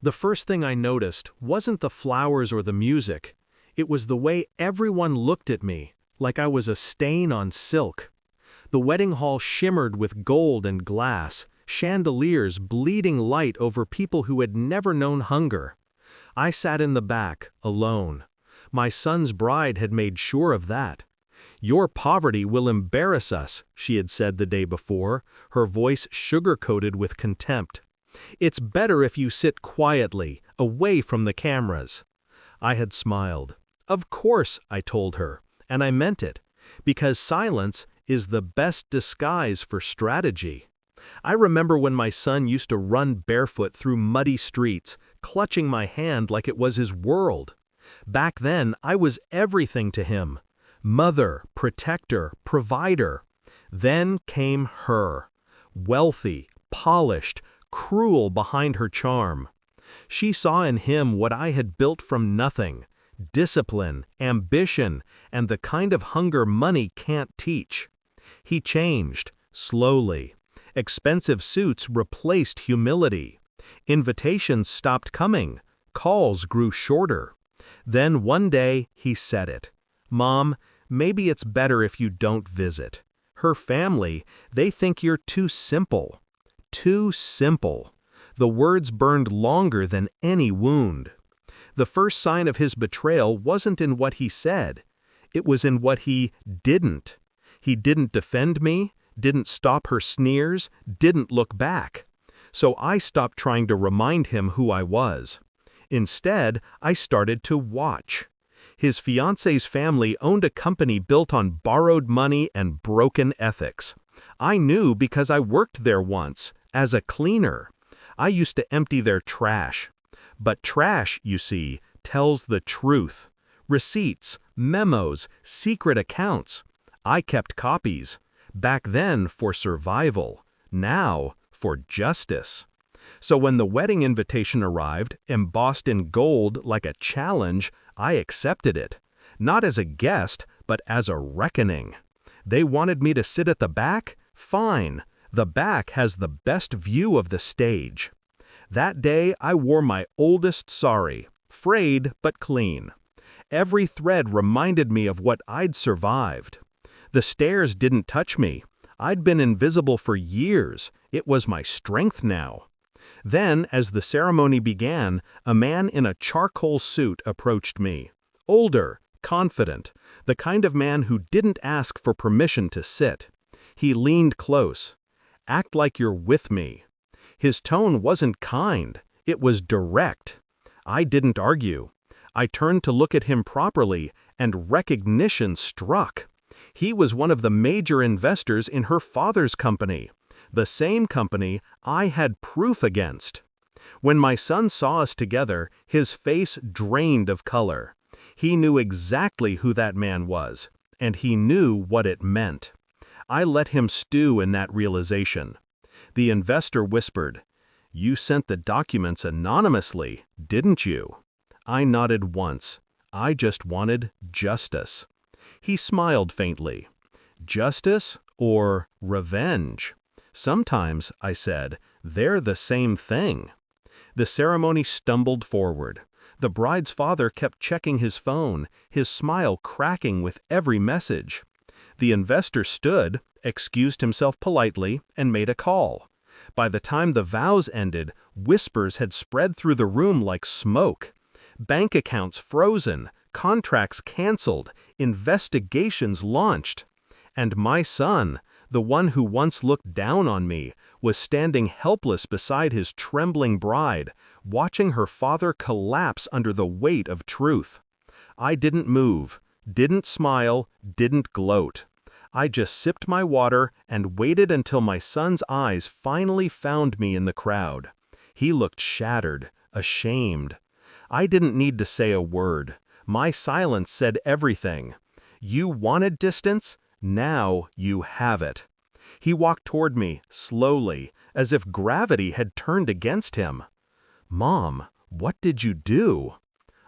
The first thing I noticed wasn't the flowers or the music. It was the way everyone looked at me, like I was a stain on silk. The wedding hall shimmered with gold and glass, chandeliers bleeding light over people who had never known hunger. I sat in the back, alone. My son's bride had made sure of that. "Your poverty will embarrass us," she had said the day before, her voice sugar-coated with contempt. "It's better if you sit quietly, away from the cameras." I had smiled. "Of course," I told her, and I meant it, because silence is the best disguise for strategy. I remember when my son used to run barefoot through muddy streets, clutching my hand like it was his world. Back then, I was everything to him. Mother, protector, provider. Then came her. Wealthy, polished, cruel behind her charm. She saw in him what I had built from nothing: discipline, ambition, and the kind of hunger money can't teach. He changed, slowly. Expensive suits replaced humility. Invitations stopped coming. Calls grew shorter. Then one day he said it. "Mom, maybe it's better if you don't visit. Her family, they think you're too simple." Too simple. The words burned longer than any wound. The first sign of his betrayal wasn't in what he said. It was in what he didn't. He didn't defend me, didn't stop her sneers, didn't look back. So I stopped trying to remind him who I was. Instead, I started to watch. His fiancée's family owned a company built on borrowed money and broken ethics. I knew because I worked there once, as a cleaner. I used to empty their trash. But trash, you see, tells the truth. Receipts, memos, secret accounts. I kept copies. Back then for survival. Now for justice. So when the wedding invitation arrived, embossed in gold like a challenge, I accepted it. Not as a guest, but as a reckoning. They wanted me to sit at the back? Fine. The back has the best view of the stage. That day I wore my oldest sari, frayed but clean. Every thread reminded me of what I'd survived. The stairs didn't touch me. I'd been invisible for years. It was my strength now. Then, as the ceremony began, a man in a charcoal suit approached me. Older, confident, the kind of man who didn't ask for permission to sit. He leaned close. "Act like you're with me." His tone wasn't kind. It was direct. I didn't argue. I turned to look at him properly, and recognition struck. He was one of the major investors in her father's company. The same company I had proof against. When my son saw us together, his face drained of color. He knew exactly who that man was, and he knew what it meant. I let him stew in that realization. The investor whispered, "You sent the documents anonymously, didn't you?" I nodded once. I just wanted justice. He smiled faintly. "Justice or revenge? Sometimes," I said, "they're the same thing." The ceremony stumbled forward. The bride's father kept checking his phone, his smile cracking with every message. The investor stood, excused himself politely, and made a call. By the time the vows ended, whispers had spread through the room like smoke. Bank accounts frozen, contracts canceled, investigations launched. And my son, the one who once looked down on me, was standing helpless beside his trembling bride, watching her father collapse under the weight of truth. I didn't move, didn't smile, didn't gloat. I just sipped my water and waited until my son's eyes finally found me in the crowd. He looked shattered, ashamed. I didn't need to say a word. My silence said everything. You wanted distance? Now you have it. He walked toward me, slowly, as if gravity had turned against him. "Mom, what did you do?"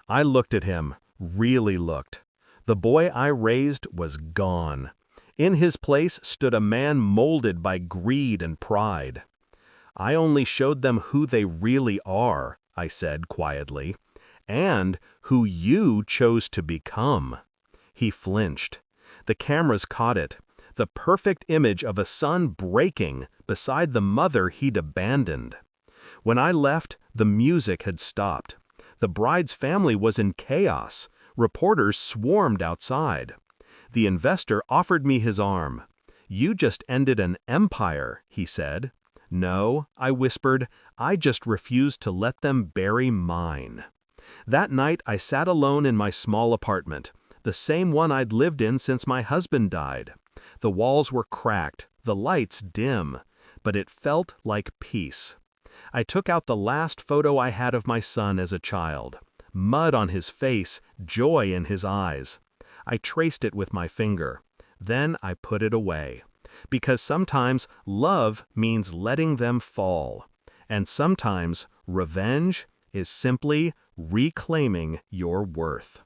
I looked at him, really looked. The boy I raised was gone. In his place stood a man molded by greed and pride. "I only showed them who they really are," I said quietly, "and who you chose to become." He flinched. The cameras caught it. The perfect image of a son breaking beside the mother he'd abandoned. When I left, the music had stopped. The bride's family was in chaos. Reporters swarmed outside. The investor offered me his arm. "You just ended an empire," he said. "No," I whispered, "I just refused to let them bury mine." That night I sat alone in my small apartment, the same one I'd lived in since my husband died. The walls were cracked, the lights dim, but it felt like peace. I took out the last photo I had of my son as a child. Mud on his face, joy in his eyes. I traced it with my finger. Then I put it away. Because sometimes love means letting them fall. And sometimes revenge is simply reclaiming your worth.